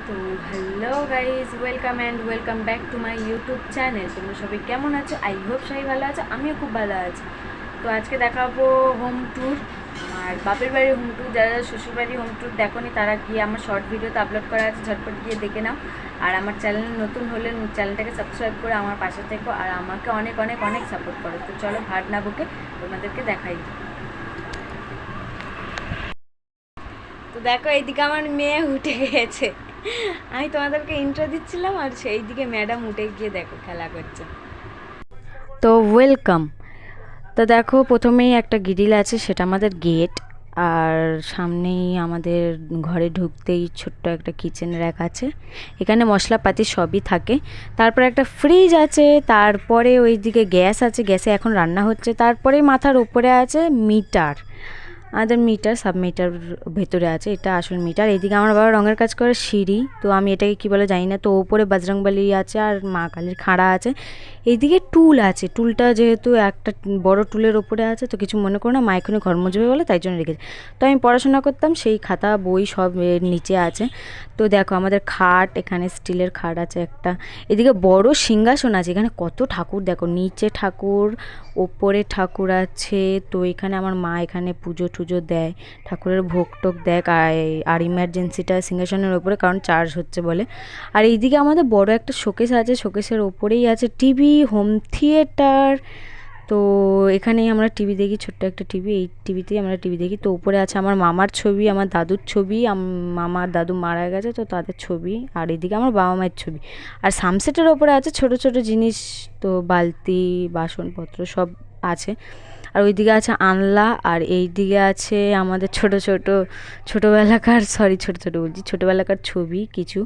তো hello guys, welcome back to my YouTube channel. তোমরা সবাই কেমন আছো? আই হোপ সবাই ভালো আছো, আমিও খুব ভালো আছি। তো আজকে দেখাবো হোম ট্যুর, আমার বাপের বাড়ির হোম ট্যুর। যারা শ্বশুর বাড়ির হোম ট্যুর দেখোনি তারা গিয়ে আমার শর্ট ভিডিওতে আপলোড করা আছে, ঝটপট গিয়ে দেখে নাও। আর আমার চ্যানেল নতুন হলে চ্যানেলটাকে সাবস্ক্রাইব করে আমার পাশে থেকো আর আমাকে অনেক অনেক অনেক সাপোর্ট করো। তো চলো ভাট না বকে তোমাদেরকে দেখাই। তো দেখো, এইদিকে আমার মেয়ে উঠে গেছে। আমি তোমাদেরকে ইন্ট্রো দিচ্ছিলাম আর সেই দিকে ম্যাডাম উঠে গিয়ে দেখো খেলা করছে। তো ওয়েলকাম। তো দেখো, প্রথমেই একটা গ্রিল আছে, সেটা আমাদের গেট। আর সামনেই আমাদের ঘরে ঢুকতেই ছোট্ট একটা কিচেন র্যাক আছে, এখানে মশলাপাতি সবই থাকে। তারপর একটা ফ্রিজ আছে, তারপরে ওইদিকে গ্যাস আছে, গ্যাসে এখন রান্না হচ্ছে। তারপরে মাথার উপরে আছে মিটার, আমাদের মিটার সাব মিটার ভেতরে আছে, এটা আসল মিটার। এইদিকে আমার বাবা রঙের কাজ করে সিঁড়ি, তো আমি এটাকে কী বলে জানি না। তো ওপরে বজরংবলী আছে আর মা কালীর খাড়া আছে। এইদিকে টুল আছে, টুলটা যেহেতু একটা বড় টুলের ওপরে আছে, তো কিছু মনে করো না, মা এখানে ঘর মুছবে বলে তাই জন্য রেখেছে। তো আমি পড়াশোনা করতাম, সেই খাতা বই সব এর নিচে আছে। তো দেখো আমাদের খাট, এখানে স্টিলের খাট আছে একটা। এদিকে বড় সিংহাসন আছে, এখানে কত ঠাকুর দেখো, নিচে ঠাকুর, ওপরে ঠাকুর আছে। তো এখানে আমার মা এখানে পুজো টুজো দেয়, ঠাকুরের ভোগ টোক দেয়। আর ইমার্জেন্সিটা সিংহাসনের ওপরে, কারণ চার্জ হচ্ছে বলে। আর এইদিকে আমাদের বড় একটা শোকেস আছে, শোকেসের ওপরেই আছে টিভি, হোম থিয়েটার। তো এখানেই আমরা টিভি দেখি, ছোট্ট একটা টিভি, এই টিভিতেই আমরা টিভি দেখি। তো উপরে আছে আমার মামার ছবি, আমার দাদুর ছবি, মামার দাদু মারা গেছে তো তাদের ছবি। আর এদিকে আমার বাবা মায়ের ছবি। আর সানসেটের ওপরে আছে ছোট ছোট জিনিস, তো বালতি বাসনপত্র সব আছে। আর ওইদিকে আছে আনলা, আর এই দিকে আছে আমাদের ছোট ছোট ছোটোবেলাকার, সরি ছোট ছোট বলছি, ছোটোবেলাকার ছবি কিছু।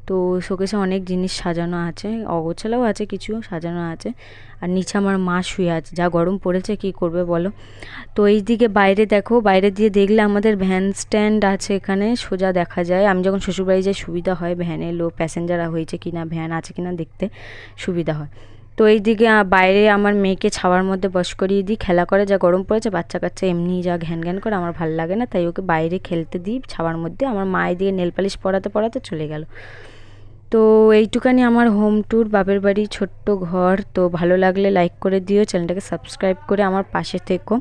তো শোকেসে অনেক জিনিস সাজানো আছে, অগোছালোও আছে, কিছু সাজানো আছে। আর নিচে আমার মা শুয়ে আছে, যা গরম পড়েছে কী করবে বলো। তো এই দিকে বাইরে দেখো, বাইরে দিয়ে দেখলে আমাদের ভ্যান স্ট্যান্ড আছে, এখানে সোজা দেখা যায়। আমি যখন শ্বশুরবাড়ি যাই সুবিধা হয়, ভ্যানে লোক প্যাসেঞ্জার হয়েছে কিনা, ভ্যান আছে কিনা দেখতে সুবিধা হয়। তো এই দিকে বাইরে আমার মেয়েকে ছাওয়ার মধ্যে বস করিয়ে দিই, খেলা করে, যা গরম পড়েছে, বাচ্চা কাচ্চা এমনি যা ঘ্যান ঘ্যান করে, আমার ভালো লাগে না, তাই ওকে বাইরে খেলতে দিই ছাওয়ার মধ্যে। আমার মা এদিকে নেল পালিশ পরাতে পরাতে চলে গেল। তো এইটুকানি আমার হোম ট্যুর, বাপের বাড়ি, ছোট্ট ঘর। তো ভালো লাগলে লাইক করে দিও, চ্যানেলটাকে সাবস্ক্রাইব করে আমার পাশে থেকো।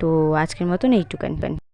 তো আজকের মতন এইটুকানি।